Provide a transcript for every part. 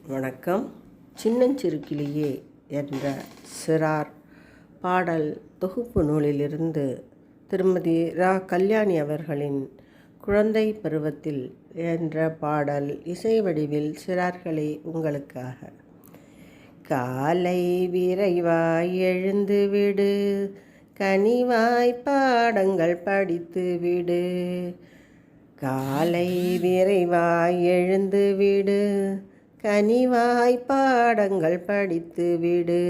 வணக்கம். சின்னஞ்சிறுக்கிளியே என்ற சிறார் பாடல் தொகுப்பு நூலிலிருந்து திருமதி ரா. கல்யாணி அவர்களின் குழந்தை பருவத்தில் என்ற பாடல் இசை வடிவில் சிறார்களே உங்களுக்காக. காலை விரைவாய் எழுந்து விடு, கனிவாய் பாடங்கள் படித்து விடு. காலை விரைவாய் எழுந்து விடு, கனிவாய் பாடங்கள் படித்து விடு.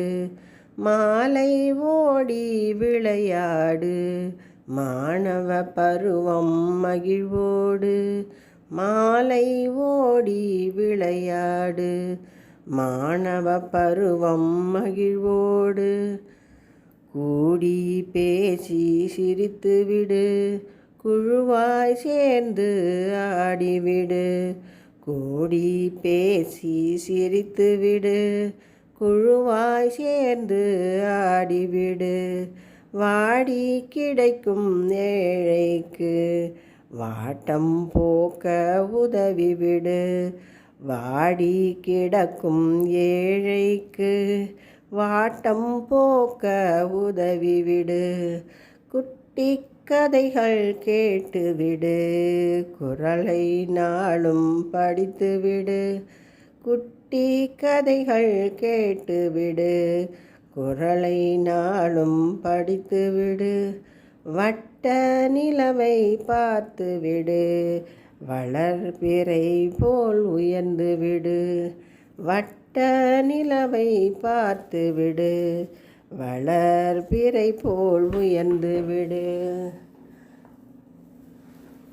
மாலை ஓடி விளையாடு, மாணவ பருவம் மகிழ்வோடு. மாலை ஓடி விளையாடு, மாணவ பருவம் மகிழ்வோடு. கூடி பேசி சிரித்து விடு, குழுவாய் சேர்ந்து ஆடிவிடு. கூடி பேசி சிரித்து விடு, குழுவாய் சேர்ந்து ஆடிவிடு. வாடி கிடைக்கும் ஏழைக்கு வாட்டம் போக்க உதவிவிடு. வாடி கிடக்கும் ஏழைக்கு வாட்டம் போக்க உதவிவிடு. குட்டி கதைகள் கேட்டுவிடு, குறளை நாளும் படித்துவிடு. குட்டி கதைகள் கேட்டுவிடு, குறளை நாளும் படித்துவிடு. வட்ட நிலவை பார்த்துவிடு, வளர்பிறை போல் உயர்ந்துவிடு. வட்ட நிலவை பார்த்துவிடு, வளர்பிறை போல் உயர்ந்து விடு.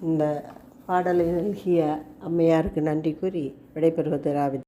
இந்த பாடலை எழுதிய அம்மையாருக்கு நன்றி கூறி விடைபெறுவது ராவி.